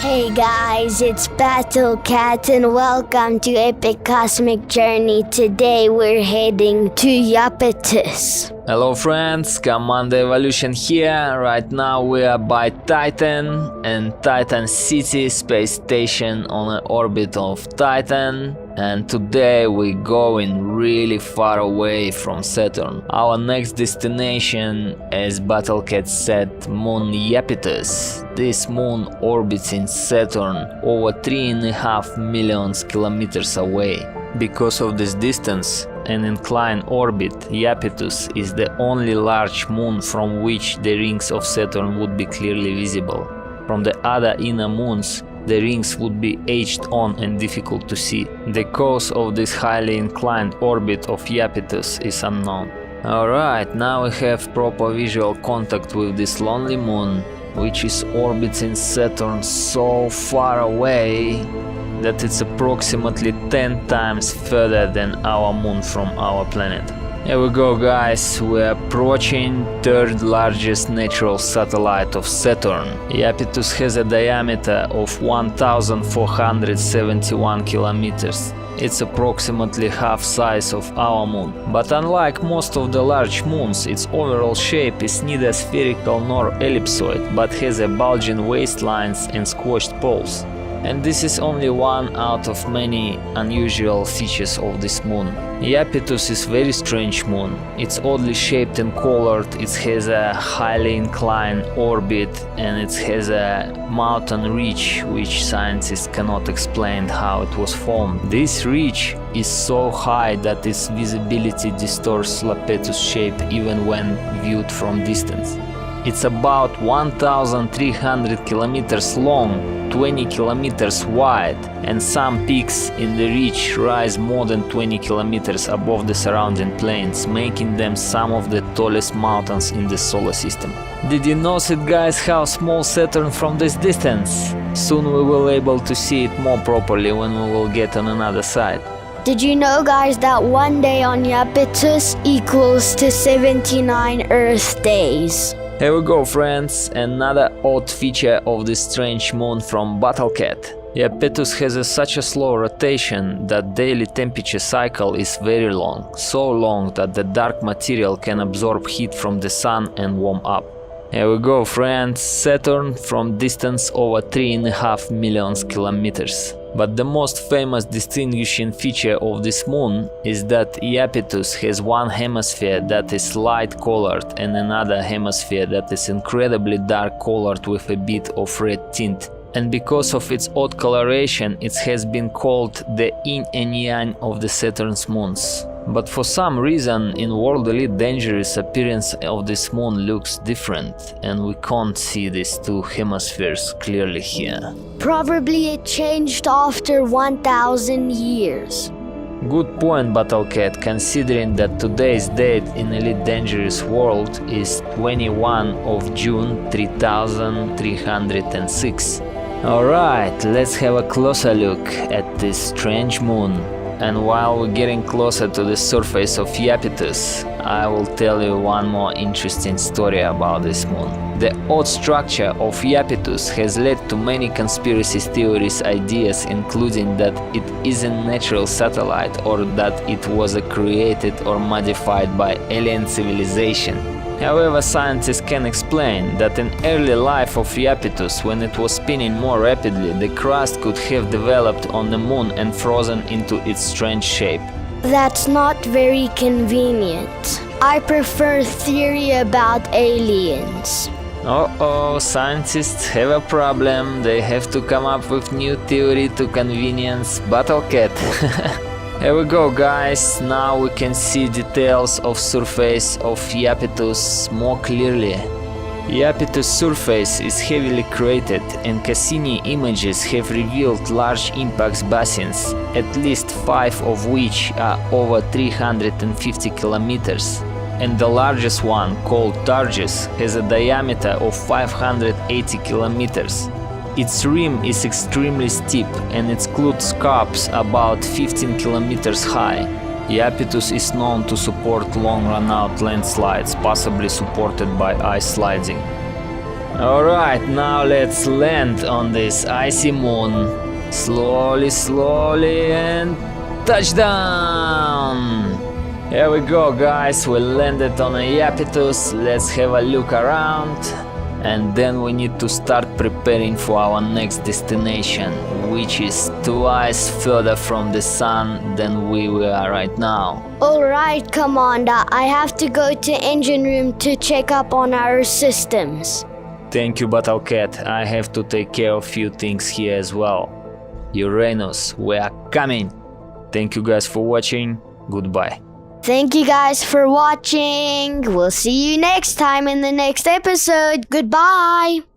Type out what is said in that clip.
Hey guys, it's Battle Cat and welcome to Epic Cosmic Journey. Today we're heading to Iapetus. Hello friends, Commander Evolution here. Right now we are by Titan and Titan City space station on an orbit of Titan. And today we're going really far away from Saturn. Our next destination, as Battlecat said, moon Iapetus. This moon orbits in Saturn over 3.5 million kilometers away. Because of this distance, an inclined orbit, Iapetus is the only large moon from which the rings of Saturn would be clearly visible. From the other inner moons, the rings would be edged on and difficult to see. The cause of this highly inclined orbit of Iapetus is unknown. Alright, now we have proper visual contact with this lonely moon, which is orbiting Saturn so far away that it's approximately 10 times further than our moon from our planet. Here we go guys, we're approaching third largest natural satellite of Saturn. Iapetus has a diameter of 1471 kilometers. It's approximately half size of our moon. But unlike most of the large moons, its overall shape is neither spherical nor ellipsoid, but has a bulging waistlines and squashed poles. And this is only one out of many unusual features of this moon. Iapetus is very strange moon. It's oddly shaped and colored, it has a highly inclined orbit, and it has a mountain ridge which scientists cannot explain how it was formed. This ridge is so high that its visibility distorts Iapetus' shape even when viewed from distance. It's about 1,300 kilometers long, 20 kilometers wide, and some peaks in the ridge rise more than 20 kilometers above the surrounding plains, making them some of the tallest mountains in the solar system. Did you notice, guys, how small Saturn from this distance? Soon we will be able to see it more properly when we will get on another side. Did you know guys that one day on Iapetus equals to 79 Earth days? Here we go friends, another odd feature of this strange moon from Battlecat. Iapetus has such a slow rotation that daily temperature cycle is very long, so long that the dark material can absorb heat from the sun and warm up. Here we go friends, Saturn from distance over 3.5 million kilometers. But the most famous distinguishing feature of this moon is that Iapetus has one hemisphere that is light colored and another hemisphere that is incredibly dark colored with a bit of red tint. And because of its odd coloration, it has been called the yin and yang of the Saturn's moons. But for some reason, in World Elite Dangerous, appearance of this moon looks different, and we can't see these two hemispheres clearly here. Probably it changed after 1,000 years. Good point, Battlecat, considering that today's date in Elite Dangerous World is 21 of June 3306. Alright, let's have a closer look at this strange moon. And while we're getting closer to the surface of Iapetus, I will tell you one more interesting story about this moon. The odd structure of Iapetus has led to many conspiracy theories ideas, including that it isn't a natural satellite or that it was created or modified by alien civilization. However, scientists can explain that in early life of Iapetus, when it was spinning more rapidly, the crust could have developed on the moon and frozen into its strange shape. That's not very convenient. I prefer theory about aliens. Uh-oh, scientists have a problem. They have to come up with new theory to convenience Battlecat. Here we go guys, now we can see details of surface of Iapetus more clearly. Iapetus surface is heavily cratered and Cassini images have revealed large impact basins, at least 5 of which are over 350 kilometers. And the largest one, called strangest, has a diameter of 580 kilometers. Its rim is extremely steep and includes scarps about 15 kilometers high. Iapetus is known to support long run-out landslides, possibly supported by ice sliding. Alright, now let's land on this icy moon. Slowly, slowly, and touchdown! Here we go, guys, we landed on Iapetus. Let's have a look around. And then we need to start preparing for our next destination, which is twice further from the sun than we are right now. Alright, Commander, I have to go to engine room to check up on our systems. Thank you, Battlecat. I have to take care of few things here as well. Uranus, we are coming. Thank you guys for watching. Goodbye. Thank you guys for watching. We'll see you next time in the next episode. Goodbye.